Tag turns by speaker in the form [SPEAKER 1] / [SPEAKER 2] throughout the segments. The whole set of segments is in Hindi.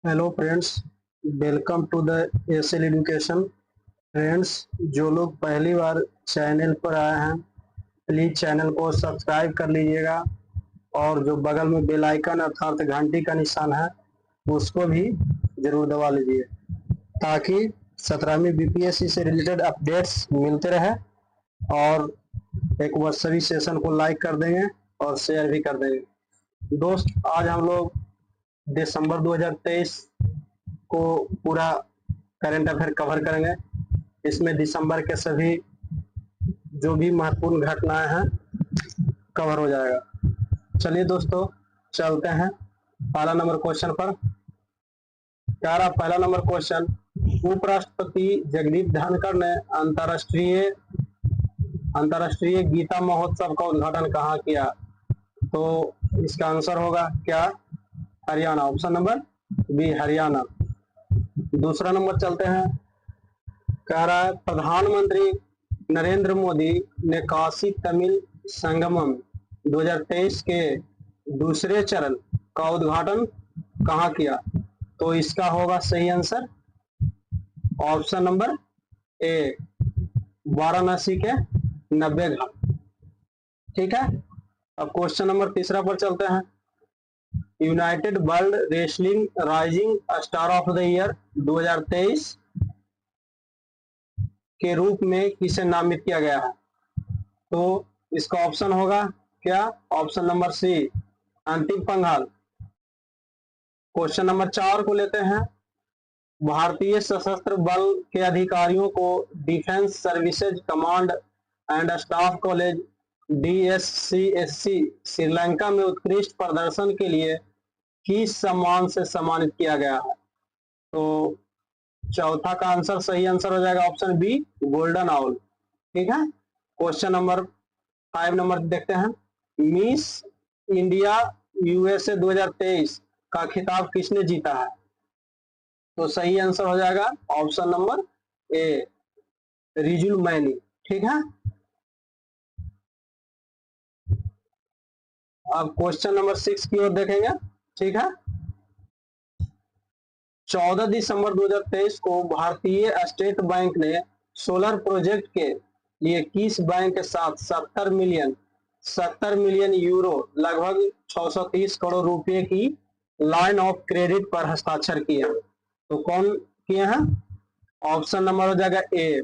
[SPEAKER 1] Hello friends, welcome to the SL education. Friends, जो लोग पहली बार चैनल पर आए हैं प्लीज चैनल को सब्सक्राइब कर लीजिएगा और जो बगल में बेल आइकन अर्थात घंटी का निशान है उसको भी जरूर दबा लीजिए ताकि 17वीं बीपीएससी से रिलेटेड अपडेट्स मिलते रहे। और एक बार सभी सेशन को लाइक कर देंगे और शेयर भी कर देंगे। दोस्त, आज हम लोग दिसंबर 2023 को पूरा करंट अफेयर कवर करेंगे। इसमें दिसंबर के सभी जो भी महत्वपूर्ण घटनाएं हैं कवर हो जाएगा। चलिए दोस्तों, चलते हैं पहला नंबर क्वेश्चन पर। क्या रहा पहला नंबर क्वेश्चन? उपराष्ट्रपति जगदीप धनखड़ ने अंतरराष्ट्रीय गीता महोत्सव का उद्घाटन कहाँ किया? तो इसका आंसर होगा क्या? Haryana. Option number B, Haryana. दूसरा नंबर चलते हैं। कह रहा है प्रधानमंत्री नरेंद्र मोदी ने काशी तमिल संगमम 2023 के दूसरे चरण का उद्घाटन कहाँ किया? तो इसका होगा सही आंसर ऑप्शन नंबर ए, वाराणसी के 90 घाट। ठीक है। अब क्वेश्चन नंबर तीसरा पर चलते हैं। United world wrestling rising star of the year 2023 के रूप में किसे नामित किया गया है? तो इसका ऑप्शन होगा क्या? ऑप्शन नंबर सी, अंतिम पंघाल। क्वेश्चन नंबर 4 को लेते हैं। भारतीय सशस्त्र बल के अधिकारियों को defence services command and staff college DSCSC Sri Lanka में उत्कृष्ट प्रदर्शन के लिए किस सम्मान से सम्मानित किया गया है? तो चौथा का आंसर सही आंसर हो जाएगा ऑप्शन बी, गोल्डन आउल। ठीक है। क्वेश्चन नंबर 5 नंबर देखते हैं। मिस इंडिया USA 2023 का खिताब किसने जीता है? तो सही आंसर हो जाएगा ऑप्शन नंबर ए, रिजुल मैनी। ठीक है। अब क्वेश्चन नंबर 6 की ओर देखेंगे। ठीक है। 14 दिसंबर 2023 को भारतीय स्टेट बैंक ने सोलर प्रोजेक्ट के लिए किस बैंक के साथ 70 मिलियन यूरो लगभग 630 करोड़ रुपए की लाइन ऑफ क्रेडिट पर हस्ताक्षर किए? तो कौन किए हैं? ऑप्शन नंबर हो जाएगा A,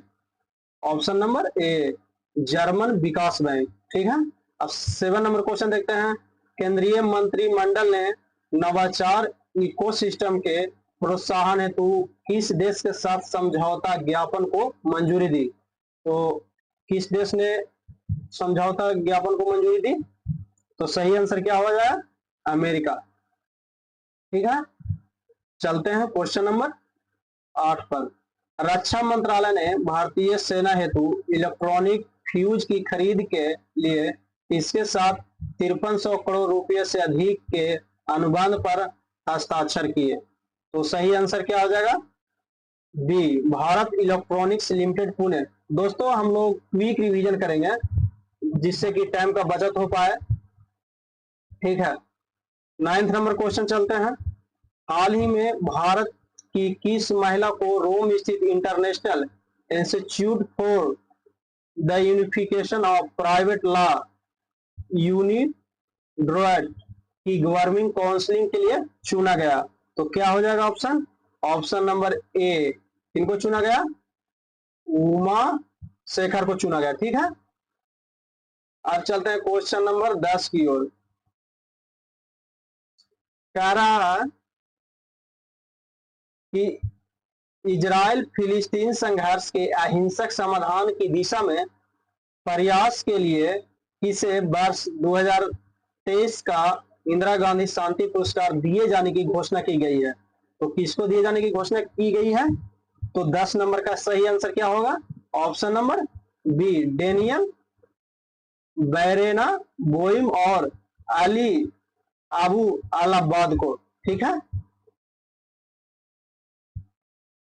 [SPEAKER 1] option number A, German विकास बैंक। ठीक है। अब 7 नंबर क्वेश्चन देखते हैं। केंद्रीय मंत्रिमंडल ने नवाचार इकोसिस्टम के प्रोत्साहन हेतु किस देश के साथ समझौता ज्ञापन को मंजूरी दी? तो किस देश ने समझौता ज्ञापन को मंजूरी दी? तो सही आंसर क्या हो जाएगा? अमेरिका। ठीक है। चलते हैं क्वेश्चन नंबर 8 पर। रक्षा मंत्रालय ने भारतीय सेना हेतु इलेक्ट्रॉनिक फ्यूज की खरीद के लिए इसके साथ 5300 करोड़ रुपए से अधिक के अनुबंध पर हस्ताक्षर किए। तो सही आंसर क्या हो जाएगा? B, Bharat Electronics Limited Pune. दोस्तों, हम लोग क्विक रिवीजन करेंगे जिससे कि टाइम का बचत हो पाए। ठीक है। 9th नंबर क्वेश्चन चलते हैं। हाल ही में भारत की किस महिला को रोम स्थित international institute for the unification of private law UNIDROIT की गवर्निंग काउंसिलिंग के लिए चुना गया? तो क्या हो जाएगा ऑप्शन? ऑप्शन नंबर ए, किनको चुना गया? उमा शेखर को चुना गया। ठीक है। अब चलते हैं क्वेश्चन नंबर 10 की ओर। कह रहा है कि इजराइल फिलिस्तीन संघर्ष के अहिंसक समाधान की दिशा में प्रयास के लिए किसे वर्ष 2023 का इंदिरा गांधी शांति पुरस्कार दिए जाने की घोषणा की गई है? तो किसको दिए जाने की घोषणा की गई है? तो 10 नंबर का सही आंसर क्या होगा? ऑप्शन नंबर बी, डेनियल बैरेना बोइम और अली अबू अलाबाद को। ठीक है।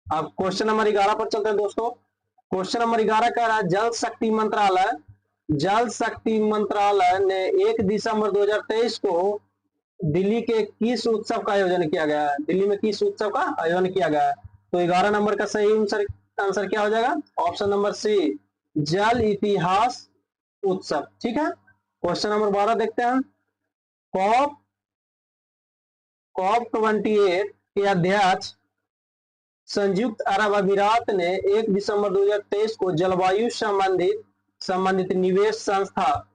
[SPEAKER 1] अब क्वेश्चन नंबर 11 पर चलते हैं दोस्तों। क्वेश्चन नंबर 11 कह रहा है जल शक्ति मंत्रालय ने 1 दिसंबर 2023 को दिल्ली के किस उत्सव का आयोजन किया गया है? दिल्ली में किस उत्सव का आयोजन किया गया है? तो 11 नंबर का सही आंसर क्या हो जाएगा? ऑप्शन नंबर सी, जल इतिहास उत्सव। ठीक है, क्वेश्चन नंबर 12 देखते हैं। कॉप कॉप 28 के अध्यक्ष संयुक्त अरब अमीरात ने 1 दिसंबर 2023 को जलवायु संबंधित निवेश संस्था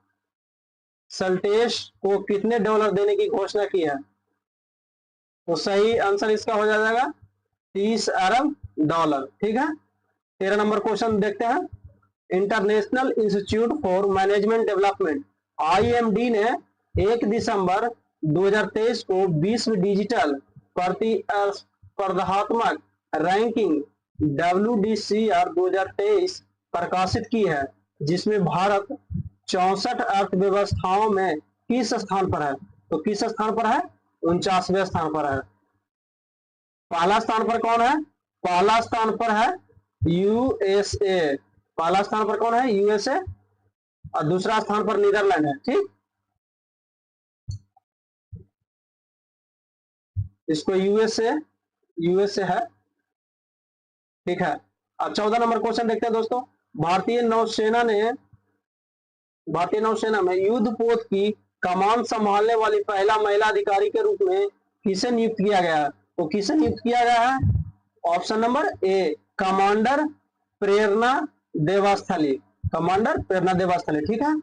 [SPEAKER 1] सल्टेश को कितने डॉलर देने की घोषणा की है? तो सही आंसर इसका हो जाएगा 30 अरब डॉलर। ठीक है, 13 नंबर क्वेश्चन देखते हैं। International institute for management development IMD ने 1 दिसंबर 2023 को विश्व डिजिटल प्रतिस्पर्धात्मक रैंकिंग WDCR 2023 प्रकाशित की है, जिसमें भारत 64 अर्थव्यवस्थाओं में किस स्थान पर है? तो किस स्थान पर है? 49वें स्थान पर है। पहला स्थान पर कौन है? पहला स्थान पर है USA। पहला स्थान पर कौन है? USA। और दूसरा स्थान पर नीदरलैंड है। ठीक, इसको USA है। ठीक है, अब 14 नंबर क्वेश्चन देखते हैं दोस्तों। भारतीय नौसेना में युद्धपोत की कमान संभालने वाली पहला महिला अधिकारी के रूप में किसे नियुक्त किया गया है? तो किसे नियुक्त किया गया है? Option number A, commander Prerna Devasthali. Commander Prerna Devasthali. ठीक है,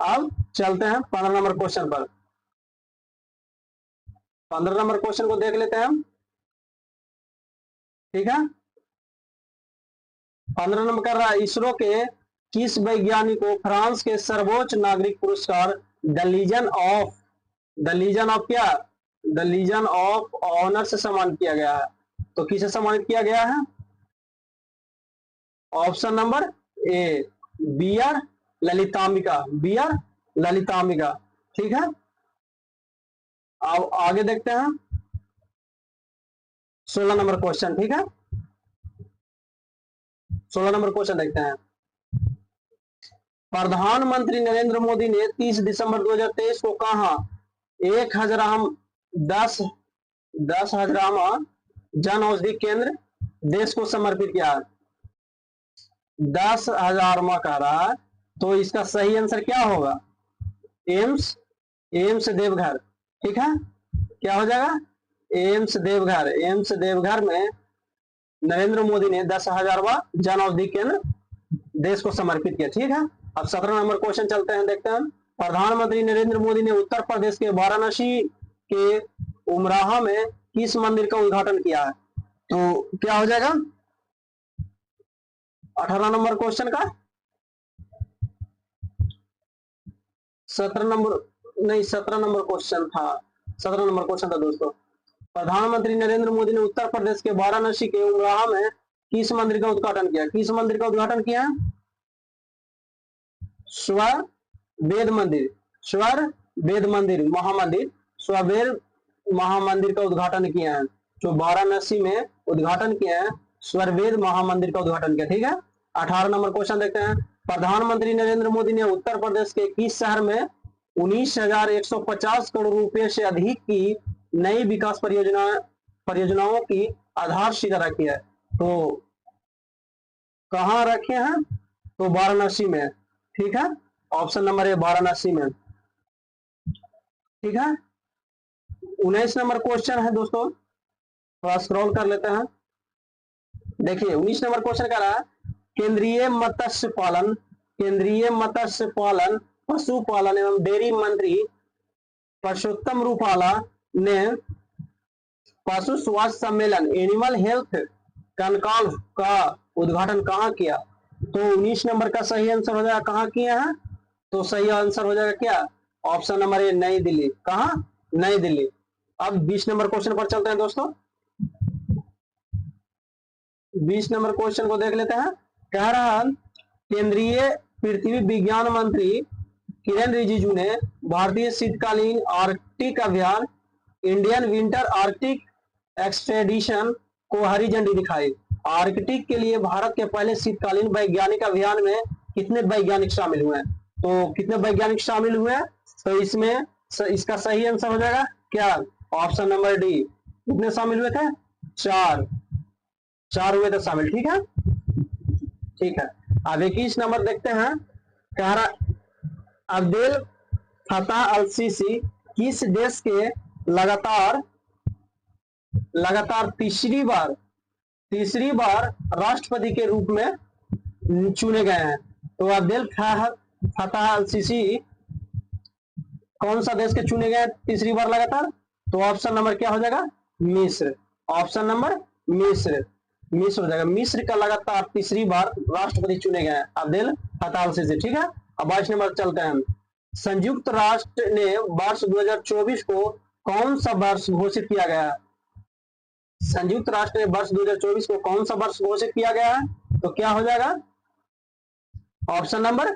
[SPEAKER 1] अब चलते हैं 15 नंबर क्वेश्चन पर। 15 नंबर क्वेश्चन को देख लेते हैं हम। ठीक है, 15 नंबर कर रहा है, इसरो के किस वैज्ञानिक को फ्रांस के सर्वोच्च नागरिक पुरस्कार द लीजन ऑफ ऑनर से सम्मानित किया गया है? तो किसे सम्मानित किया गया है? ऑप्शन नंबर ए, B.R. ललिताम्बिका। ठीक है, अब आगे देखते हैं 16 नंबर क्वेश्चन। ठीक है, 16 नंबर क्वेश्चन देखते हैं। प्रधानमंत्री नरेंद्र मोदी ने 30 दिसंबर 2023 को कहा 10,000वां जन औषधि केंद्र देश को समर्पित किया? 10,000वां कह रहा है, तो इसका सही आंसर क्या होगा? एम्स देवघर। ठीक है, क्या हो जाएगा? एम्स देवघर में नरेंद्र मोदी ने 10,000वां जन औषधि केंद्र देश को समर्पित किया। ठीक है, अब 17 नंबर क्वेश्चन चलते हैं, देखते हैं। प्रधानमंत्री नरेंद्र मोदी ने उत्तर प्रदेश के वाराणसी के उमराहा में किस मंदिर का उद्घाटन किया है? तो क्या हो जाएगा 18 नंबर क्वेश्चन का? 17 नंबर क्वेश्चन था। 17 नंबर क्वेश्चन था दोस्तों। प्रधानमंत्री नरेंद्र मोदी ने उत्तर प्रदेश के वाराणसी के उमराहा में किस मंदिर का उद्घाटन किया? किस मंदिर का उद्घाटन किया? स्वर वेद महामंदिर का उद्घाटन किया है, जो वाराणसी में उद्घाटन किया है, स्वरवेद महामंदिर का उद्घाटन किया। ठीक है, 18 नंबर क्वेश्चन देखते हैं। प्रधानमंत्री नरेंद्र मोदी ने उत्तर प्रदेश के किस शहर में 19,150 करोड़ रुपए से अधिक की नई विकास परियोजनाओं की आधारशिला रखी है? तो कहां रखे हैं? तो वाराणसी में। ठीक है, ऑप्शन नंबर ए, वाराणसी में। ठीक है, 19 नंबर क्वेश्चन है दोस्तों, थोड़ा स्क्रॉल कर लेते हैं। देखिए 19 नंबर क्वेश्चन कह रहा है, केंद्रीय मत्स्य पालन पशुपालन एवं डेयरी मंत्री परषोत्तम रूपाला ने पशु स्वास्थ्य सम्मेलन एनिमल हेल्थ कॉन्क्लेव का उद्घाटन कहाँ किया? तो 19 नंबर का सही आंसर हो जाएगा कहाँ किया है? तो सही आंसर हो जाएगा क्या? ऑप्शन नंबर ए, नई दिल्ली। कहाँ? नई दिल्ली। अब 20 नंबर क्वेश्चन पर चलते हैं दोस्तों। 20 नंबर क्वेश्चन को देख लेते हैं। कह रहा है, केंद्रीय पृथ्वी विज्ञान मंत्री किरेन रिजिजू ने भारतीय शीतकालीन आर्कटिक अभियान इंडियन विंटर आर्कटिक एक्सपेडिशन को हरी झंडी दिखाई। आर्कटिक के लिए भारत के पहले शीतकालीन वैज्ञानिक अभियान में कितने वैज्ञानिक शामिल हुए हैं? तो कितने वैज्ञानिक शामिल हुए हैं? तो इसमें इसका सही आंसर हो जाएगा क्या? Option number D. कितने शामिल हुए थे? चार, चार हुए थे शामिल। ठीक है, ठीक है। अब 21 नंबर देखते हैं। कह रहा अब्देल फताह अल सीसी किस देश के लगातार लगातार तीसरी बार राष्ट्रपति के रूप में चुने गए हैं? तो अब्देल फताह अल सीसी कौन सा देश के चुने गए तीसरी बार लगातार? तो ऑप्शन नंबर क्या हो जाएगा? मिस्र। ऑप्शन नंबर मिस्र, मिस्र हो जाएगा। मिस्र का लगातार तीसरी बार राष्ट्रपति चुने गए हैं अब्देल फताह अल सीसी। ठीक है, अब 22 नंबर चलते हैं। संयुक्त राष्ट्र ने वर्ष 2024 को कौन सा वर्ष घोषित किया गया है? संयुक्त राष्ट्र ने वर्ष 2024 को कौन सा वर्ष घोषित किया गया है? तो क्या हो जाएगा? ऑप्शन नंबर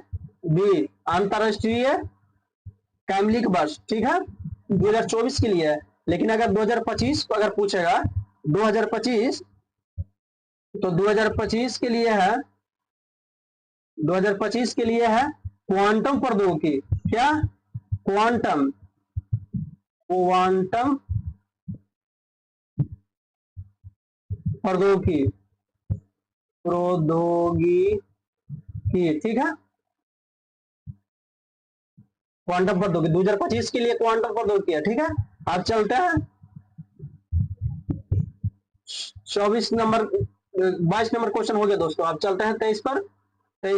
[SPEAKER 1] बी, अंतरराष्ट्रीय कैमलिक वर्ष। ठीक है, 2024 के लिए है। लेकिन अगर 2025 अगर पूछेगा 2025, तो 2025 के लिए है, 2025 के लिए है क्वांटम प्रौद्योगिकी। क्या? क्वांटम प्रौद्योगिकी, ठीक है, क्वांटम प्रौद्योगिकी 2025 के लिए क्वांटम प्रौद्योगिकी है। ठीक है, अब चलते हैं 24 नंबर 22 नंबर क्वेश्चन हो गया दोस्तों। अब चलते हैं 23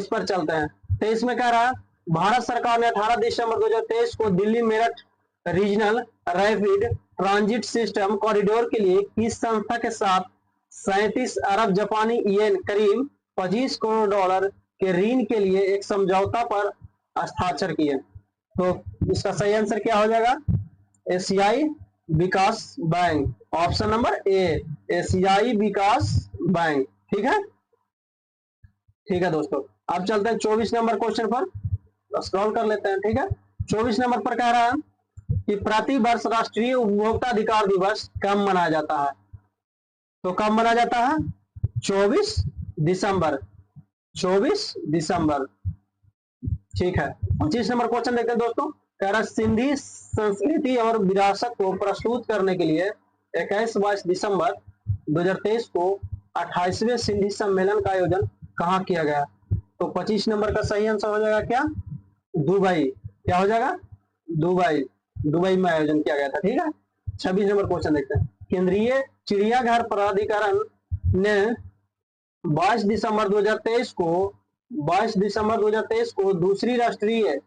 [SPEAKER 1] पर चलते हैं। 23 में कह रहा है भारत सरकार ने 18 दिसंबर 2023 को Delhi Meerut regional rapid transit system corridor के लिए किस संस्था के साथ 37 अरब जापानी येन करीब 25 करोड़ डॉलर के ऋण के लिए एक समझौता पर हस्ताक्षर किए? तो इसका सही आंसर क्या हो जाएगा? एशियाई विकास बैंक। ऑप्शन नंबर ए, एशियाई विकास बैंक। ठीक है, ठीक है दोस्तों। अब चलते हैं 24 नंबर क्वेश्चन पर, स्क्रॉल कर लेते हैं। ठीक है, 24 नंबर पर कह रहा है कि प्रति वर्ष राष्ट्रीय उपभोक्ता अधिकार दिवस कब मनाया जाता है? तो कब मनाया जाता है? 24 दिसंबर, 24 दिसंबर। ठीक है, 25 नंबर क्वेश्चन देखते हैं दोस्तों। कह रहा सिंधी संस्कृति और विरासत को प्रस्तुत करने के लिए 21-22 दिसंबर 2023 को 28वें सिंधी सम्मेलन का आयोजन कहाँ किया गया? तो 25 नंबर का सही आंसर हो जाएगा क्या? दुबई। क्या हो जाएगा? दुबई, दुबई में आयोजन किया गया था। ठीक है, 26 नंबर क्वेश्चन देखते हैं। केंद्रीय चिड़ियाघर प्राधिकरण ने 22 दिसंबर 2023 को दूसरी राष्ट्रीय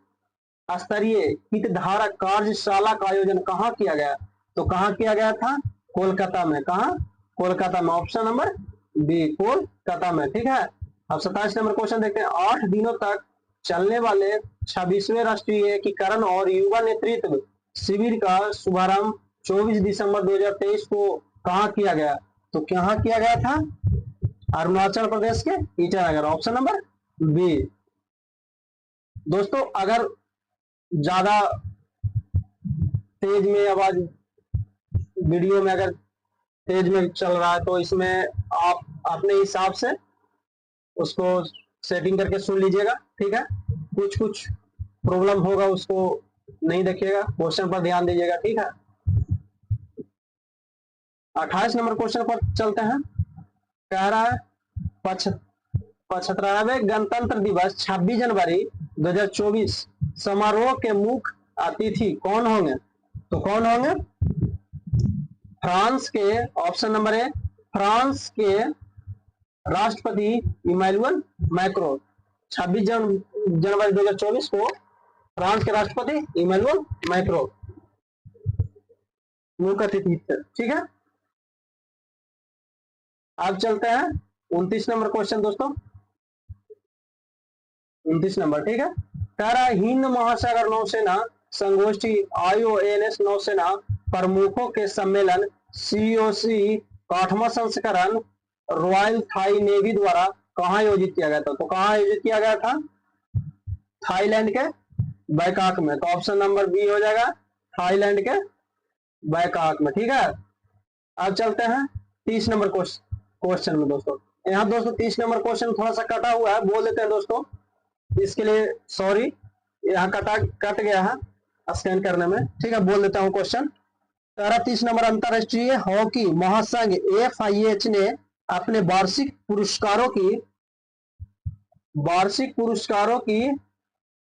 [SPEAKER 1] स्तरीय हितधारक कार्यशाला का आयोजन कहाँ किया गया? तो कहाँ किया गया था? कोलकाता में। कहाँ? कोलकाता में। ऑप्शन नंबर बी, कोलकाता में। ठीक है, अब 27 नंबर क्वेश्चन देखते हैं। 8 दिनों तक चलने वाले 26वें राष्ट्रीय एकीकरण और युवा नेतृत्व शिविर का शुभारंभ 24 दिसंबर 2023 को कहाँ किया गया? तो कहाँ किया गया था? अरुणाचल प्रदेश के ईटानगर। Option number B. दोस्तों अगर ज्यादा तेज में आवाज वीडियो में अगर तेज में चल रहा है तो इसमें आप अपने हिसाब से उसको सेटिंग करके सुन लीजिएगा। ठीक है, कुछ प्रॉब्लम होगा उसको नहीं देखिएगा, क्वेश्चन पर ध्यान दीजिएगा। ठीक है, 28 नंबर क्वेश्चन पर चलते हैं। कह रहा है 75वें गणतंत्र दिवस 26 जनवरी 2024 समारोह के मुख्य अतिथि कौन होंगे? तो कौन होंगे? फ्रांस के, ऑप्शन नंबर ए, फ्रांस के राष्ट्रपति इमैनुअल मैक्रो। 26 जनवरी 2024 को फ्रांस के राष्ट्रपति इमैनुअल मैक्रो मुख्य अतिथि। ठीक है, अब चलते हैं 29 नंबर क्वेश्चन दोस्तों। 29 नंबर, ठीक है, कह रहा है हिंद महासागर नौसेना संगोष्ठी IONS नौसेना प्रमुखों के सम्मेलन COC का 8वां संस्करण रॉयल थाई नेवी द्वारा कहाँ आयोजित किया गया था? तो कहाँ आयोजित किया गया था? थाईलैंड के बैंकॉक में। तो ऑप्शन नंबर बी हो जाएगा, थाईलैंड के बैंकॉक में। ठीक है, अब चलते हैं 30 नंबर क्वेश्चन में दोस्तों। यहाँ दोस्तों 30 नंबर क्वेश्चन थोड़ा सा कटा हुआ है, बोल देते हैं दोस्तों, इसके लिए सॉरी, यहाँ कट गया है स्कैन करने में। ठीक है, बोल देता हूँ क्वेश्चन। 30 नंबर, अंतरराष्ट्रीय हॉकी महासंघ FIH ने अपने वार्षिक पुरस्कारों की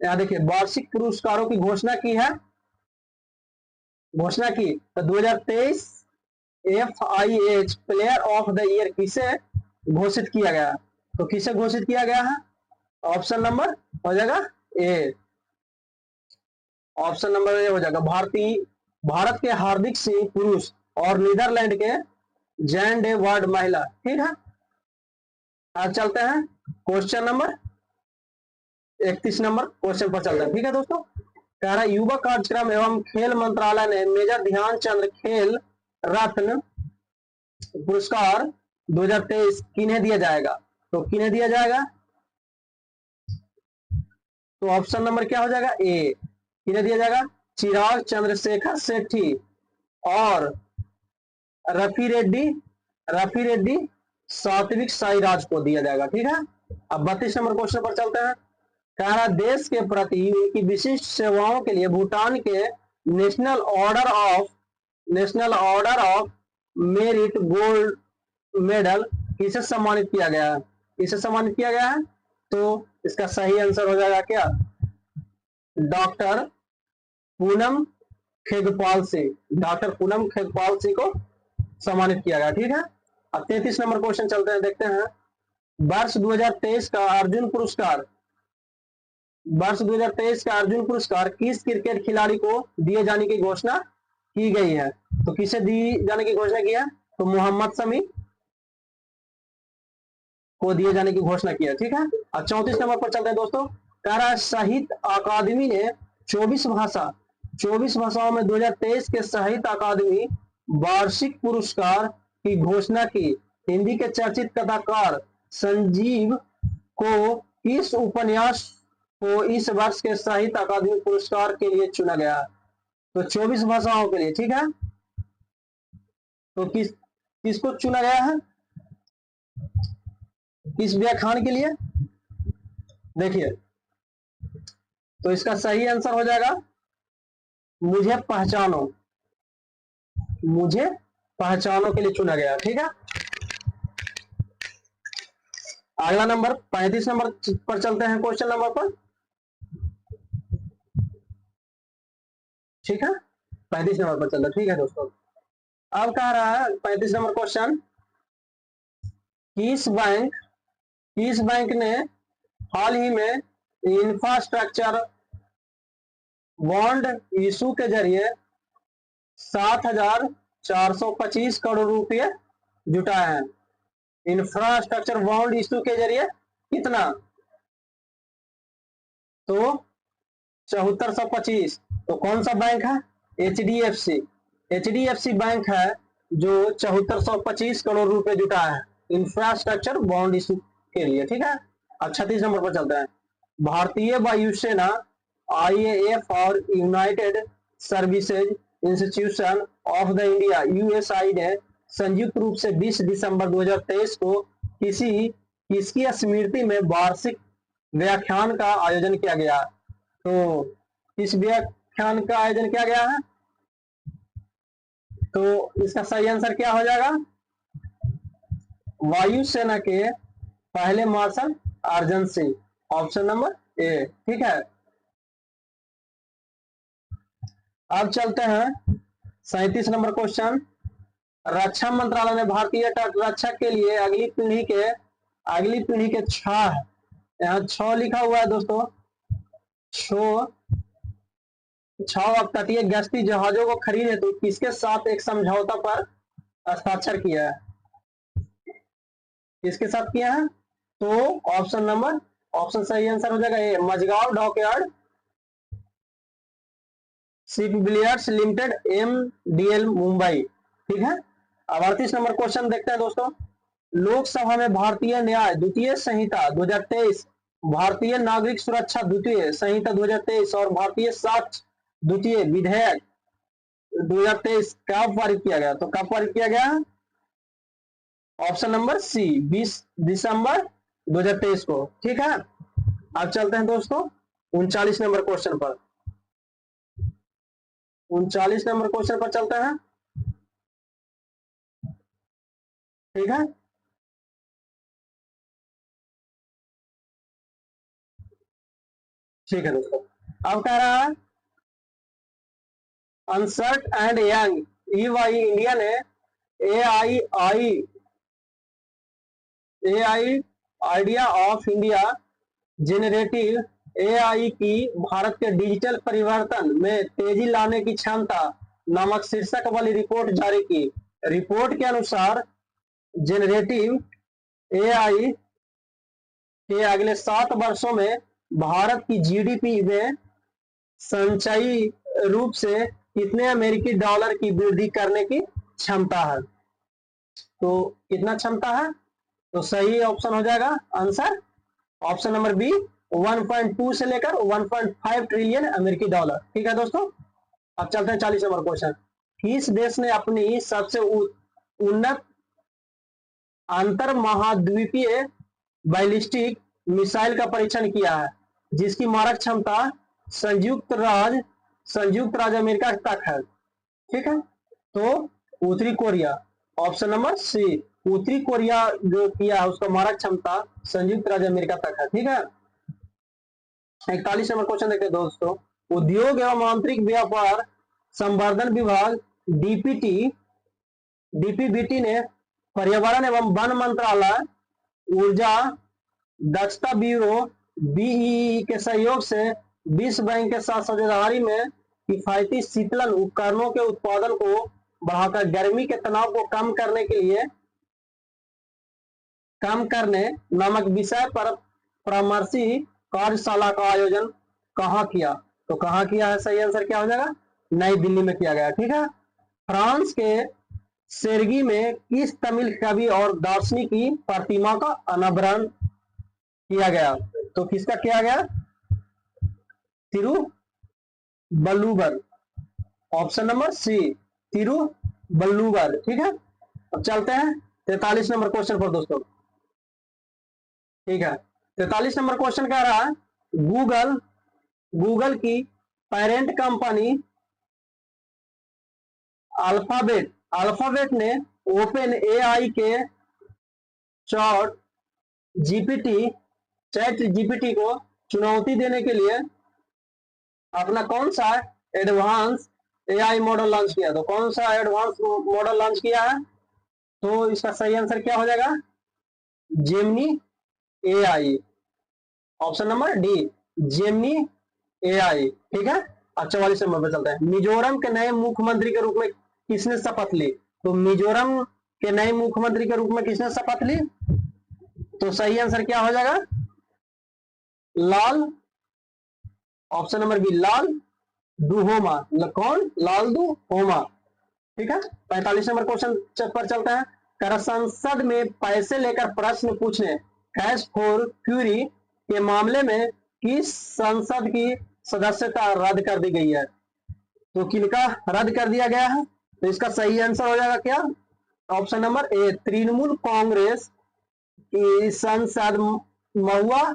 [SPEAKER 1] यहाँ देखिए वार्षिक पुरस्कारों की घोषणा की। तो 2023 FIH player of the year किसे घोषित किया गया? तो किसे घोषित किया गया है? ऑप्शन नंबर हो जाएगा ए। ऑप्शन नंबर ए हो जाएगा। भारत के हार्दिक सिंह पुरुष और नीदरलैंड के जैन डे वार्ड महिला। ठीक है, अब चलते हैं क्वेश्चन नंबर 31 नंबर क्वेश्चन पर चलते हैं। ठीक है दोस्तों, कह रहा युवा कार्यक्रम एवं खेल मंत्रालय ने मेजर ध्यानचंद खेल रत्न पुरस्कार 2023 किन्हें दिया जाएगा? तो किन्हें दिया जाएगा? तो ऑप्शन नंबर क्या हो जाएगा? ए। किन्हें दिया जाएगा? चिराग चंद्रशेखर सेठी और रफी रेड्डी सात्विक साईराज को दिया जाएगा। ठीक है, अब 32 नंबर क्वेश्चन पर चलते हैं। कह रहा देश के प्रति उनकी विशिष्ट सेवाओं के लिए भूटान के national order of merit gold medal किसे सम्मानित किया गया है? किसे सम्मानित किया गया है? तो इसका सही आंसर हो जाएगा क्या? डॉक्टर पूनम खेगपाल सिंह को सम्मानित किया गया। ठीक है, अब 33 नंबर क्वेश्चन चलते हैं, देखते हैं। वर्ष 2023 का अर्जुन पुरस्कार किस क्रिकेट खिलाड़ी को दिए जाने की घोषणा की गई है? तो किसे दी जाने की घोषणा की है? तो मोहम्मद शमी को दिए जाने की घोषणा की है। ठीक है, अब 34 नंबर पर चलते हैं दोस्तों। कह रहा है साहित्य अकादमी ने 24 भाषाओं में 2023 के साहित्य अकादमी वार्षिक पुरस्कार की घोषणा की। हिंदी के चर्चित कथाकार संजीव को किस उपन्यास को इस वर्ष के साहित्य अकादमी पुरस्कार के लिए चुना गया? तो 24 भाषाओं के लिए। ठीक है, तो किसको चुना गया है? किस व्याख्यान के लिए? देखिए, तो इसका सही आंसर हो जाएगा मुझे पहचानो के लिए चुना गया। ठीक है, अगला नंबर 35 नंबर पर चलते हैं, क्वेश्चन नंबर पर। ठीक है, 35 नंबर पर चलते हैं। ठीक है दोस्तों, अब कह रहा है 35 नंबर क्वेश्चन, किस बैंक ने हाल ही में इंफ्रास्ट्रक्चर बॉन्ड इशू के जरिए 7,425 करोड़ रुपए जुटाए हैं? इंफ्रास्ट्रक्चर बॉन्ड इशू के जरिए कितना? तो 7425। तो कौन सा बैंक है? HDFC बैंक है जो 7425 करोड़ रुपए जुटाया है इंफ्रास्ट्रक्चर बॉन्ड इशू के लिए। ठीक है, अब 36 नंबर पर चलते हैं। भारतीय वायुसेना IAF और United services institution of the India USI ने संयुक्त रूप से 20 दिसंबर 2023 को किसकी स्मृति में वार्षिक व्याख्यान का आयोजन किया गया? तो किस व्याख्यान का आयोजन किया गया है? तो इसका सही आंसर क्या हो जाएगा? वायुसेना के पहले marshal Arjan Singh, option number A. ठीक है, अब चलते हैं 37 नंबर क्वेश्चन। रक्षा मंत्रालय ने भारतीय तट रक्षा के लिए अगली पीढ़ी के 6, यहाँ 6 लिखा हुआ है दोस्तों, 6 तटीय गश्ती जहाजों को खरीदे तो किसके साथ एक समझौता पर हस्ताक्षर किया है? किसके साथ किया है? तो ऑप्शन सही आंसर हो जाएगा A, Mazagon dockyard ship builders limited MDL Mumbai. ठीक है, अब 38 नंबर क्वेश्चन देखते हैं दोस्तों। लोकसभा में भारतीय न्याय द्वितीय संहिता 2023, भारतीय नागरिक सुरक्षा द्वितीय संहिता 2023 और भारतीय साक्ष्य द्वितीय विधेयक 2023 कब पारित किया गया? तो कब पारित किया गया? ऑप्शन नंबर सी, 20 दिसंबर 2023 को। ठीक है, अब चलते हैं दोस्तों 39 नंबर क्वेश्चन पर। 39 नंबर क्वेश्चन पर चलते हैं। ठीक है, ठीक है दोस्तों। अब कह रहा है Ernst and Young EY India ने A I idea of India generative AI की भारत के डिजिटल परिवर्तन में तेजी लाने की क्षमता नामक शीर्षक वाली रिपोर्ट जारी की। रिपोर्ट के अनुसार जेनरेटिव AI के अगले 7 वर्षों में भारत की GDP में संचयी रूप से कितने अमेरिकी डॉलर की वृद्धि करने की क्षमता है। तो कितना क्षमता है, तो सही ऑप्शन हो जाएगा आंसर ऑप्शन नंबर बी 1.2 से लेकर 1.5 ट्रिलियन अमेरिकी डॉलर। ठीक है दोस्तों। अब चलते हैं 40 नंबर क्वेश्चन। किस देश ने अपनी सबसे उन्नत अंतर महाद्वीपीय बैलिस्टिक मिसाइल का परीक्षण किया है, जिसकी मारक क्षमता संयुक्त राज्य अमेरिका तक है। ठीक है, तो उत्तरी कोरिया, ऑप्शन नंबर सी, उत्तरी कोरिया जो किया है उसका मारक क्षमता संयुक्त राज्य अमेरिका तक है। ठीक है, 41 नंबर क्वेश्चन देखते हैं दोस्तों। उद्योग एवं आंतरिक व्यापार संवर्धन विभाग डीपीबीटी ने पर्यावरण एवं वन मंत्रालय, ऊर्जा दक्षता ब्यूरो BEE के सहयोग से विश्व बैंक के साथ साझेदारी में किफायती शीतलन उपकरणों के उत्पादन को बढ़ाकर गर्मी के तनाव को कम करने नामक विषय पर परामर्शी कार्यशाला का आयोजन कहाँ किया, तो कहाँ किया है, सही आंसर क्या हो जाएगा, नई दिल्ली में किया गया। ठीक है, फ्रांस के सेर्गी में किस तमिल कवि और दार्शनिक की प्रतिमा का अनावरण किया गया, तो किसका किया गया, Thiruvalluvar, option number C Thiruvalluvar. ठीक है, अब चलते हैं 43 नंबर क्वेश्चन पर दोस्तों। ठीक है, 43 नंबर क्वेश्चन कह रहा है गूगल की पेरेंट कंपनी अल्फाबेट ने ओपन AI के चैट जीपीटी को चुनौती देने के लिए अपना कौन सा एडवांस AI मॉडल लॉन्च किया, तो कौन सा एडवांस मॉडल लॉन्च किया है, तो इसका सही आंसर क्या हो जाएगा, Gemini AI, option number D Gemini AI। ठीक है, अब 44 नंबर पे चलते हैं। मिजोरम के नए मुख्यमंत्री के रूप में किसने शपथ ली, तो मिजोरम के नए मुख्यमंत्री के रूप में किसने शपथ ली, तो सही आंसर क्या हो जाएगा, लाल, ऑप्शन नंबर बी लाल दुहोमा, कौन, लाल दुहोमा। ठीक है, 45 नंबर क्वेश्चन पर चलते हैं। कर संसद में पैसे लेकर प्रश्न पूछने कैश फॉर क्यूरी के मामले में किस संसद की सदस्यता रद्द कर दी गई है, तो किनका रद्द कर दिया गया है, तो इसका सही आंसर हो जाएगा क्या, ऑप्शन नंबर ए तृणमूल कांग्रेस की सांसद महुआ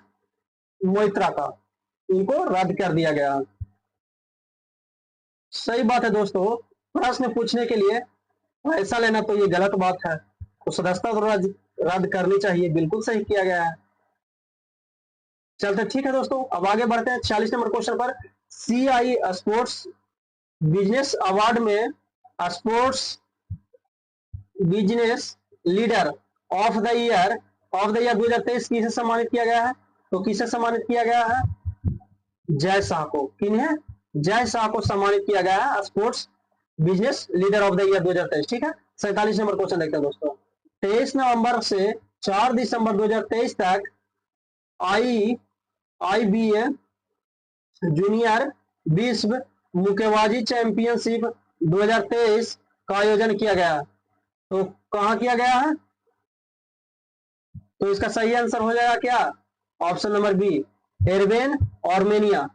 [SPEAKER 1] मोइत्रा का, इनको रद्द कर दिया गया। सही बात है दोस्तों, प्रश्न पूछने के लिए पैसा लेना तो ये गलत बात है, तो सदस्यता तो रद्द करनी चाहिए, बिल्कुल सही किया गया है। चलते ठीक है दोस्तों, अब आगे बढ़ते हैं 46 नंबर क्वेश्चन पर। CI स्पोर्ट्स बिजनेस अवार्ड में sports business leader of the year 2023 किसे सम्मानित किया गया है, तो किसे सम्मानित किया गया है, जय शाह को। किन्हें, जय शाह को सम्मानित किया गया है sports business leader of the year 2023। ठीक है, 47 नंबर क्वेश्चन देखते हैं दोस्तों। 23 नवंबर से 4 दिसंबर 2023 तक IBA जूनियर विश्व मुक्केबाजी चैंपियनशिप 2023 का आयोजन किया गया, तो कहां किया गया है, तो इसका सही आंसर हो जाएगा क्या, ऑप्शन नंबर बी एरबेन आर्मेनिया।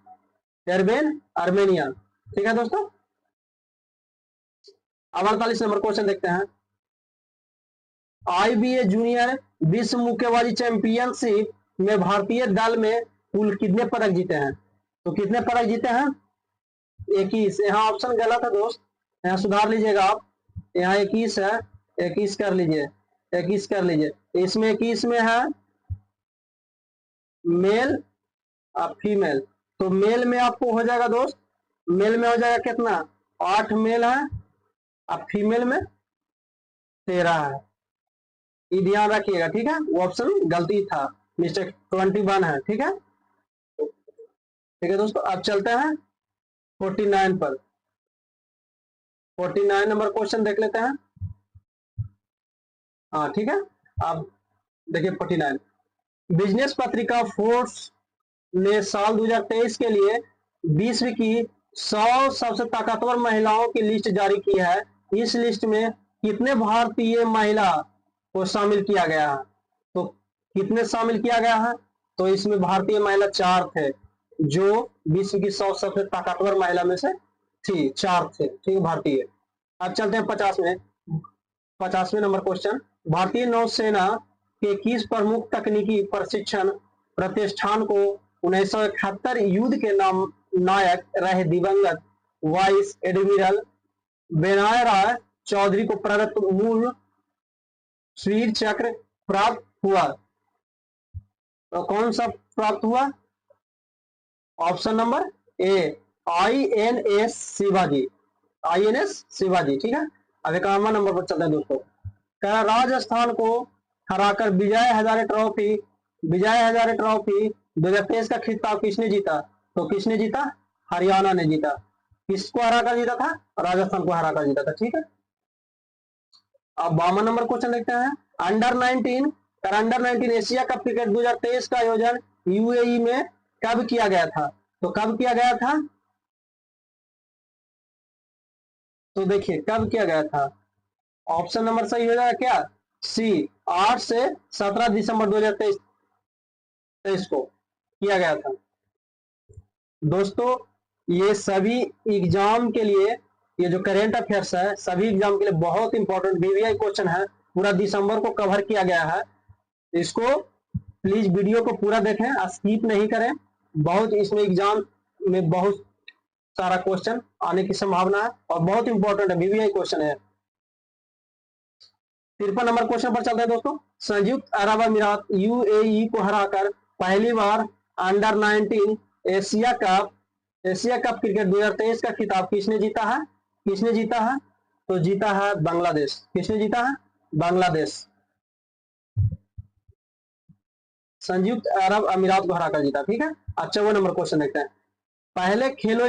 [SPEAKER 1] ठीक है दोस्तों, अब 48 नंबर क्वेश्चन देखते हैं। IBA जूनियर विश्व मुक्केबाजी चैंपियनशिप में भारतीय दल में कुल कितने पदक जीते हैं, तो कितने पदक जीते हैं, 21। यहाँ ऑप्शन गलत है दोस्त, यहाँ सुधार लीजिएगा आप, यहाँ 21 है, 21 कर लीजिए। 21 कर लीजिए। इसमें 21 में है मेल और फीमेल, तो मेल में आपको हो जाएगा दोस्त, मेल में हो जाएगा कितना, 8 मेल है और फीमेल में 13 है। ये ध्यान रखिएगा, ठीक है, वो ऑप्शन गलती था, मिस्टेक 21 है, ठीक है। ठीक है दोस्तों, अब चलते हैं 49 पर। 49 नंबर क्वेश्चन देख लेते हैं। हाँ ठीक है, अब देखिए 49, बिजनेस पत्रिका फोर्स ने साल 2023 के लिए विश्व की 100 सबसे ताकतवर महिलाओं की लिस्ट जारी की है। इस लिस्ट में कितने भारतीय महिला को शामिल किया गया है? तो कितने शामिल किया गया है? तो इसमें भारतीय महिला 4 थे, जो विश्व की 100 सबसे ताकतवर महिला में से थी, 4 थे, ठीक है, भारतीय। अब चलते हैं 50 में, 50वें नंबर क्वेश्चन, भारतीय नौसेना के किस प्रमुख तकनीकी प्रशिक्षण प्रतिष्ठान को 1971 युद्ध के नायक रहे दिवंगत वाइस एडमिरल बेनाय राय चौधरी को प्रदत्त मूल वीर चक्र प्राप्त हुआ? तो कौन सा प्राप्त हुआ? ऑप्शन नंबर ए, INS शिवाजी, INS शिवाजी, ठीक है। अब 51 नंबर पर चलते हैं दोस्तों, राजस्थान को हराकर विजय हजारे ट्रॉफी 2023 का खिताब किसने जीता? तो किसने जीता? हरियाणा ने जीता। किसको हराकर जीता था? राजस्थान को हराकर जीता था, ठीक है। अब 52 नंबर क्वेश्चन देखते हैं, अंडर 19 एशिया कप क्रिकेट 2023 का आयोजन UAE में कब किया गया था? तो कब किया गया था? तो देखिए कब किया गया था, ऑप्शन नंबर सही हो जाएगा क्या, सी, 8 से 17 दिसंबर 2023 को किया गया था। दोस्तों ये सभी एग्जाम के लिए, ये जो करेंट अफेयर्स है सभी एग्जाम के लिए बहुत इंपॉर्टेंट VVI क्वेश्चन है, पूरा दिसंबर को कवर किया गया है। इसको प्लीज वीडियो को पूरा देखें, स्किप नहीं करें, बहुत इसमें एग्जाम में बहुत सारा क्वेश्चन आने की संभावना है और बहुत इंपॉर्टेंट है, VVI क्वेश्चन है। 53 नंबर क्वेश्चन पर चलते हैं दोस्तों, संयुक्त अरब अमीरात UAE को हराकर पहली बार अंडर 19 एशिया कप क्रिकेट 2023 का खिताब किसने जीता है? किसने जीता है? तो जीता है बांग्लादेश। किसने जीता है? बांग्लादेश, संयुक्त अरब अमीरात को हराकर जीता, ठीक है। अच्छा वो नंबर क्वेश्चन देखते हैं, पहले खेलो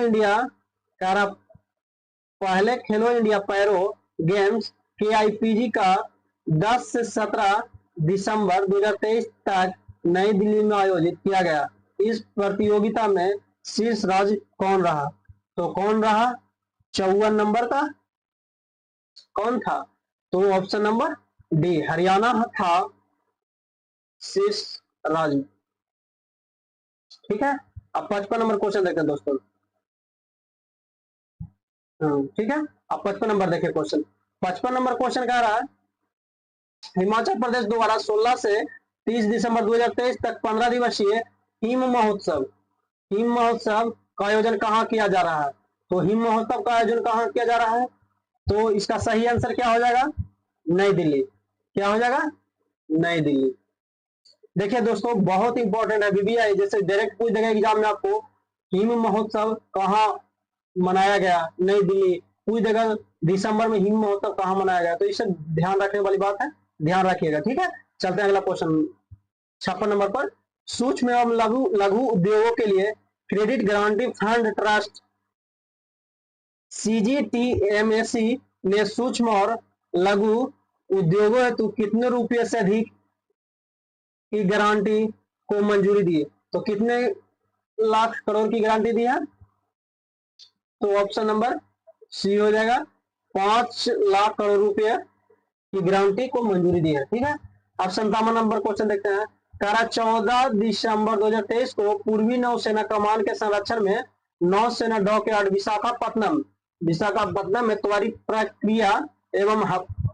[SPEAKER 1] इंडिया पैरो गेम्स KIPG का 10 से 17 दिसंबर 2023 तक नई दिल्ली में आयोजित किया गया। इस प्रतियोगिता में शीर्ष राज्य कौन रहा? तो कौन रहा? 54 नंबर का कौन था? तो ऑप्शन नंबर डी, हरियाणा था शीर्ष राज्य, ठीक है। अब 55 नंबर क्वेश्चन देखते हैं दोस्तों, ठीक है। अब 55 नंबर देखिए क्वेश्चन, 55 नंबर क्वेश्चन कह रहा है, हिमाचल प्रदेश द्वारा 16 से 30 दिसंबर 2023 तक 15 दिवसीय हिम महोत्सव का आयोजन कहाँ किया जा रहा है? तो हिम महोत्सव का आयोजन कहाँ किया जा रहा है? तो इसका सही आंसर क्या हो जाएगा? नई दिल्ली। क्या हो जाएगा? नई दिल्ली। देखिए दोस्तों बहुत इंपॉर्टेंट है VVI, जैसे डायरेक्ट पूछ देगा एग्जाम में आपको, हिम महोत्सव कहाँ मनाया गया? नई दिल्ली। पूछ देगा दिसंबर में हिम महोत्सव कहाँ मनाया गया? तो इसे ध्यान रखने वाली बात है, ध्यान रखिएगा, ठीक है। चलते हैं अगला क्वेश्चन 56 नंबर पर, सूक्ष्म एवं लघु उद्योगों के लिए credit guarantee fund trust CGTMSE ने सूक्ष्म और लघु उद्योगों हेतु कितने रुपए से अधिक की गारंटी को मंजूरी दी? तो कितने लाख करोड़ की गारंटी दी है? तो ऑप्शन नंबर सी हो जाएगा, 5 लाख करोड़ रुपए की गारंटी को मंजूरी दी है, ठीक है। अब 57 नंबर क्वेश्चन देखते हैं, 14 दिसंबर 2023 को पूर्वी नौसेना कमान के संरक्षण में नौसेना डॉकयार्ड विशाखापत्तनम में त्वरित प्रक्रिया एवं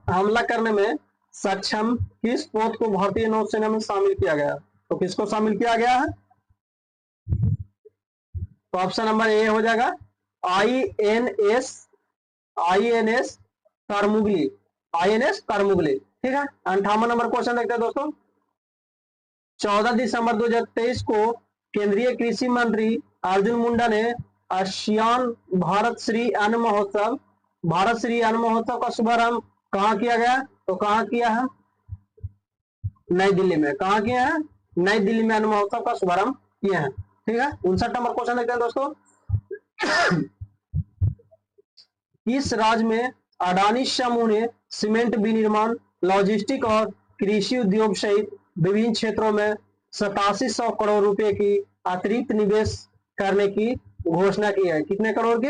[SPEAKER 1] हमला करने में सक्षम किस पोत को भारतीय नौसेना में शामिल किया गया? तो किसको शामिल किया गया है? तो ऑप्शन नंबर ए हो जाएगा, INS करमुगली, ठीक है। 58 नंबर क्वेश्चन देखते हैं दोस्तों। 14 दिसंबर 2023 को केंद्रीय कृषि मंत्री अर्जुन मुंडा ने आसियान भारत श्री अन्न महोत्सव का शुभारंभ कहाँ किया गया? तो कहाँ किया है? नई दिल्ली में। कहाँ किया है? नई दिल्ली में अन्न महोत्सव का शुभारंभ किए हैं। ठीक है। 59 नंबर क्वेश्चन देखते हैं दोस्तों। किस राज्य में अडानी समूह ने सीमेंट विनिर्माण, लॉजिस्टिक और कृषि उद्योग सहित विभिन्न क्षेत्रों में 8700 करोड़ रुपए की अतिरिक्त निवेश करने की घोषणा की है? कितने करोड़ की?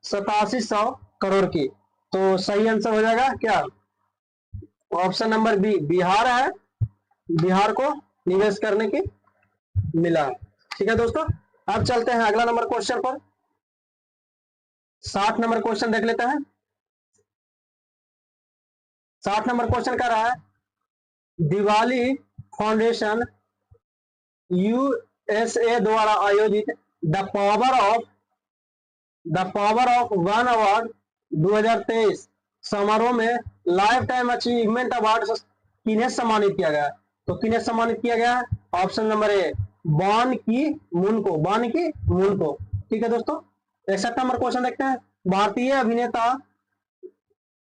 [SPEAKER 1] 8700 करोड़ की। तो सही आंसर हो जाएगा क्या? ऑप्शन नंबर बी, बिहार है। बिहार को निवेश करने की मिला। ठीक है दोस्तों। अब चलते हैं अगला नंबर क्वेश्चन पर। 60 नंबर क्वेश्चन देख लेते हैं। 60 नंबर क्वेश्चन कह रहा है, दिवाली फाउंडेशन यूएसए द्वारा आयोजित the power of one award 2023 समारोह में लाइफ टाइम अचीवमेंट अवार्ड किन्हें सम्मानित किया गया? तो किन्हें सम्मानित किया गया? ऑप्शन नंबर ए, बान की मून को। ठीक है दोस्तों। 61 नंबर क्वेश्चन देखते हैं। भारतीय अभिनेता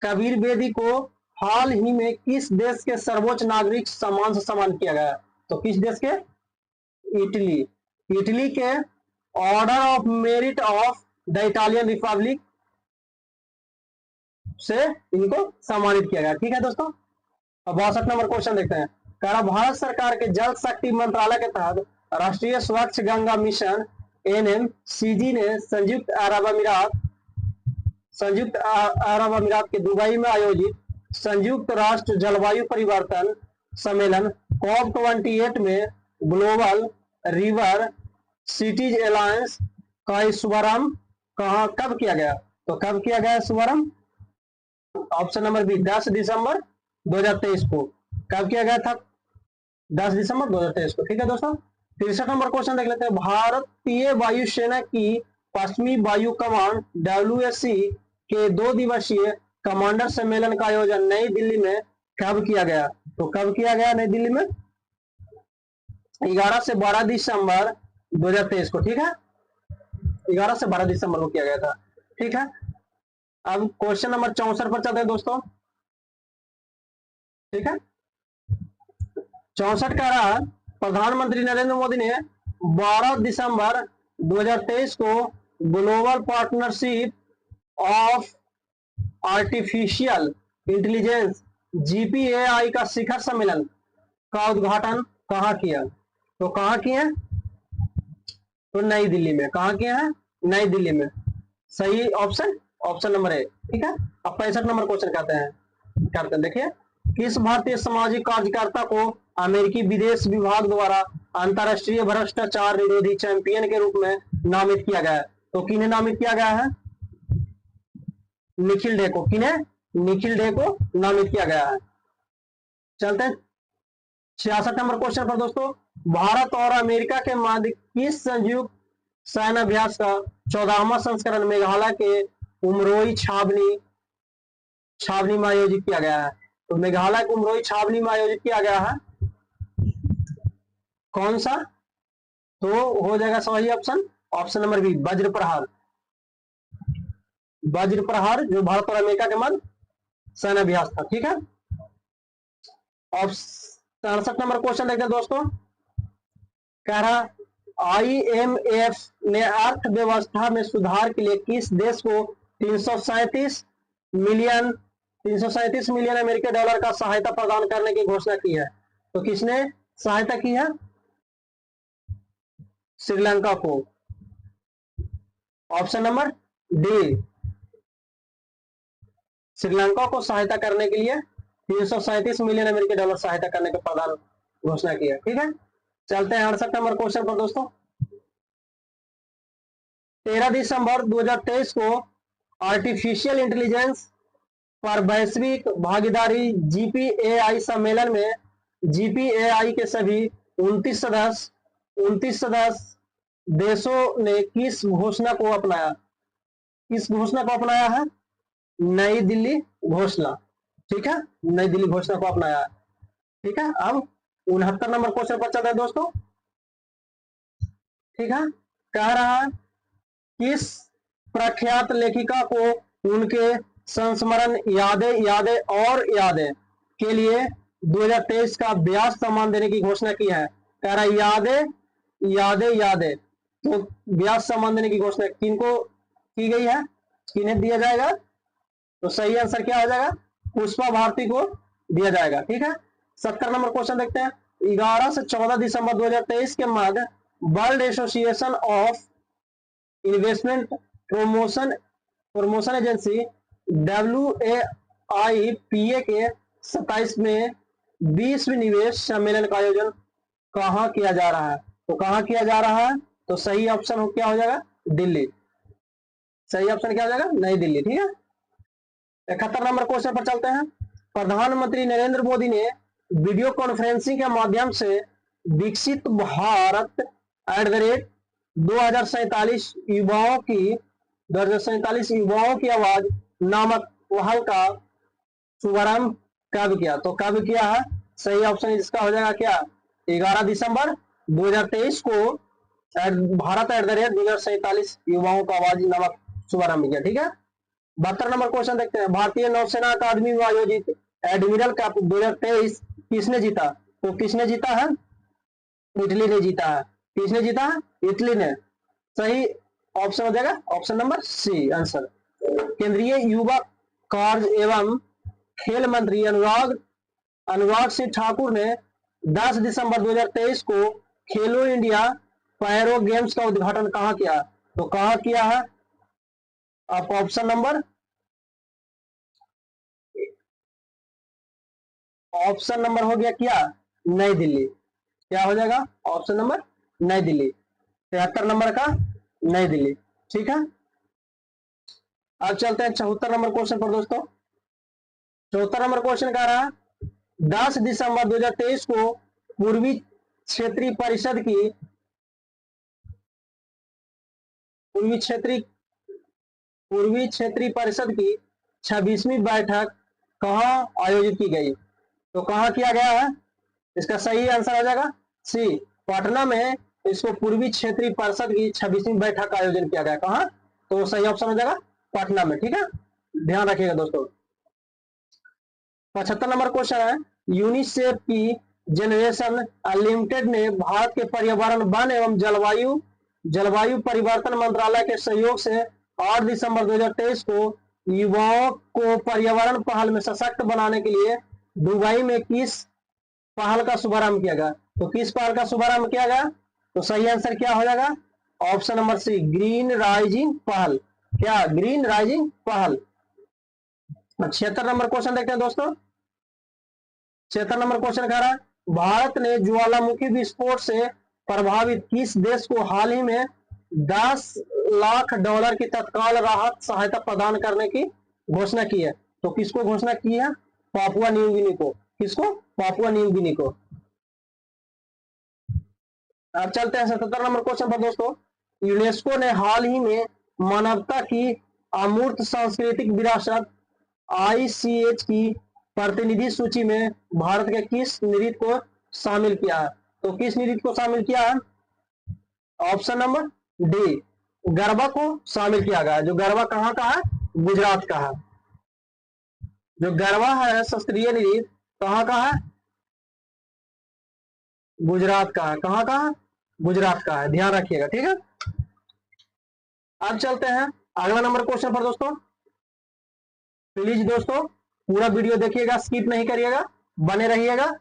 [SPEAKER 1] कबीर बेदी को हाल ही में किस देश के सर्वोच्च नागरिक सम्मान से सम्मानित किया गया? तो किस देश के? इटली के order of merit of the Italian Republic से इनको सम्मानित किया गया। ठीक है दोस्तों। अब 62 नंबर क्वेश्चन देखते हैं। भारत सरकार के जल शक्ति मंत्रालय के तहत राष्ट्रीय स्वच्छ गंगा मिशन NMCG ने संयुक्त अरब अमीरात के दुबई में आयोजित संयुक्त राष्ट्र जलवायु परिवर्तन सम्मेलन COP28 में ग्लोबल रिवर सिटीज अलायंस का शुभारंभ कब किया गया? तो कब किया गया शुभारंभ? ऑप्शन नंबर बी, 10 दिसंबर 2023 को। कब किया गया था? 10 दिसंबर 2023 को। ठीक है दोस्तों। 63 नंबर क्वेश्चन देख लेते हैं। भारतीय वायुसेना की पश्चिमी वायु कमांड WSC के 2 दिवसीय कमांडर सम्मेलन का आयोजन नई दिल्ली में कब किया गया? तो कब किया गया नई दिल्ली में? 11 से 12 दिसंबर 2023 को। ठीक है। 11 से 12 दिसंबर को किया गया था। ठीक है। अब क्वेश्चन नंबर 64 पर चलते हैं दोस्तों। ठीक है। 64 का रहा, प्रधानमंत्री नरेंद्र मोदी ने 12 दिसंबर 2023 को global partnership of artificial intelligence GPAI का शिखर सम्मेलन का उद्घाटन कहाँ किया? तो कहाँ किया? तो नई दिल्ली में। कहाँ किया है? नई दिल्ली में। सही ऑप्शन नंबर ए। ठीक है। अब 65 नंबर क्वेश्चन करते हैं। देखिए, किस भारतीय सामाजिक कार्यकर्ता को अमेरिकी विदेश विभाग द्वारा अंतरराष्ट्रीय भ्रष्टाचार निरोधी चैंपियन के रूप में नामित किया गया है? तो किन्हें नामित किया गया है? निखिल डे को। किन्हें? निखिल डे को नामित किया गया है। चलते हैं 66 नंबर क्वेश्चन पर दोस्तों। भारत और अमेरिका के मध्य किस संयुक्त सैन्य अभ्यास का 14वां संस्करण मेघालय के उमरोई छावनी में आयोजित किया गया है? तो मेघालय के उमरोई छावनी में आयोजित किया गया है। कौन सा? तो हो जाएगा सही ऑप्शन नंबर बी, वज्र प्रहार, जो भारत और अमेरिका के मध्य सैन्य अभ्यास था। ठीक है। और 67 नंबर क्वेश्चन देखते हैं दोस्तों। कह रहा, IMF ने अर्थव्यवस्था में सुधार के लिए किस देश को 337 मिलियन अमेरिकी डॉलर का सहायता प्रदान करने की घोषणा की है? तो किसने सहायता की है? श्रीलंका को। ऑप्शन नंबर डी, श्रीलंका को सहायता करने के लिए 337 मिलियन अमेरिकी डॉलर सहायता करने का प्रदान घोषणा किया। ठीक है। चलते हैं 68 नंबर क्वेश्चन पर दोस्तों। 13 दिसंबर 2023 को आर्टिफिशियल इंटेलिजेंस पर वैश्विक भागीदारी GPAI सम्मेलन में GPAI के सभी 29 सदस्य देशों ने किस घोषणा को अपनाया है? नई दिल्ली घोषणा। ठीक है, नई दिल्ली घोषणा को अपनाया। ठीक है, अब 69 नंबर क्वेश्चन पर चलते हैं दोस्तों। ठीक है, कह रहा है किस प्रख्यात लेखिका को उनके संस्मरण यादें और यादें के लिए 2023 का व्यास सम्मान देने की घोषणा की है। कह रहा है यादें तो व्यास सम्मान देने की घोषणा किनको की गई है, किन्हें दिया जाएगा? तो सही आंसर क्या हो जाएगा? पुष्पा भारती को दिया जाएगा। ठीक है, 70 नंबर क्वेश्चन देखते हैं। 11 से 14 दिसंबर 2023 के मध्य world association of investment promotion agency WAIPA के 27 में 20वीं निवेश सम्मेलन का आयोजन कहां किया जा रहा है? तो कहां किया जा रहा है? तो सही ऑप्शन क्या हो जाएगा? दिल्ली। सही ऑप्शन क्या हो जाएगा? नई दिल्ली। ठीक है, 71 नंबर क्वेश्चन पर चलते हैं। प्रधानमंत्री नरेंद्र मोदी ने वीडियो कॉन्फ्रेंसिंग के माध्यम से विकसित भारत @2047 युवाओं की आवाज नामक पहल का शुभारंभ कब किया? तो कब किया है? सही ऑप्शन इसका हो जाएगा क्या? 11 दिसंबर 2023 को भारत @2047 युवाओं का आवाज नामक शुभारंभ किया। ठीक है, 72 नंबर क्वेश्चन देखते हैं। भारतीय नौसेना अकादमी में आयोजित एडमिरल कप 2023 किसने जीता? तो किसने जीता है? इटली ने जीता है। किसने जीता है? इटली ने। सही ऑप्शन हो जाएगा ऑप्शन नंबर सी आंसर। केंद्रीय युवा कार्य एवं खेल मंत्री अनुराग सिंह ठाकुर ने 10 दिसंबर 2023 को खेलो इंडिया पैरो गेम्स का उद्घाटन कहां किया? तो कहां किया है? आपको ऑप्शन नंबर हो गया क्या? नई दिल्ली। क्या हो जाएगा? ऑप्शन नंबर नई दिल्ली। 73 नंबर का नई दिल्ली। ठीक है, अब चलते हैं 74 नंबर क्वेश्चन पर दोस्तों। 74 नंबर क्वेश्चन कह रहा है 10 दिसंबर 2023 को पूर्वी क्षेत्रीय परिषद की 26वीं बैठक कहां आयोजित की गई? तो कहां किया गया है? इसका सही आंसर आ जाएगा सी, पटना में इसको पूर्वी क्षेत्रीय परिषद की 26वीं बैठक का आयोजन किया गया। कहां? तो सही ऑप्शन हो जाएगा पटना में। ठीक है, ध्यान रखिएगा दोस्तों। 75 नंबर क्वेश्चन है यूनिसेफ की जनरेशन अनलिमिटेड ने भारत के पर्यावरण वन एवं जलवायु परिवर्तन मंत्रालय के सहयोग से 8 दिसंबर 2023 को युवाओं को पर्यावरण पहल में सशक्त बनाने के लिए दुबई में किस पहल का शुभारंभ किया गया? तो किस पहल का शुभारंभ किया गया? तो सही आंसर क्या हो जाएगा? Option number C, green rising पहल। क्या? ग्रीन राइजिंग पहल। 76 नंबर क्वेश्चन देखते हैं दोस्तों। 76 नंबर क्वेश्चन कह रहा है भारत ने ज्वालामुखी विस्फोट से प्रभावित किस देश को हाल ही में $10 लाख की तत्काल राहत सहायता प्रदान करने की घोषणा की है? तो किसको घोषणा की है? पापुआ न्यू गिनी को। किसको? पापुआ न्यू गिनी को। अब चलते हैं 77 नंबर क्वेश्चन पर दोस्तों। यूनेस्को ने हाल ही में मानवता की अमूर्त सांस्कृतिक विरासत ICH की प्रतिनिधि सूची में भारत के किस नृत्य को शामिल किया है? तो किस नृत्य को शामिल किया है? ऑप्शन नंबर डी, गरबा को शामिल किया गया। जो गरबा कहां का है? गुजरात का है। जो गरबा है शास्त्रीय नृत्य कहां का है? गुजरात का है। कहां का है? गुजरात का है, ध्यान रखिएगा। ठीक है, अब चलते हैं अगला नंबर क्वेश्चन पर दोस्तों। प्लीज दोस्तों पूरा वीडियो देखिएगा, स्किप नहीं करिएगा, बने रहिएगा।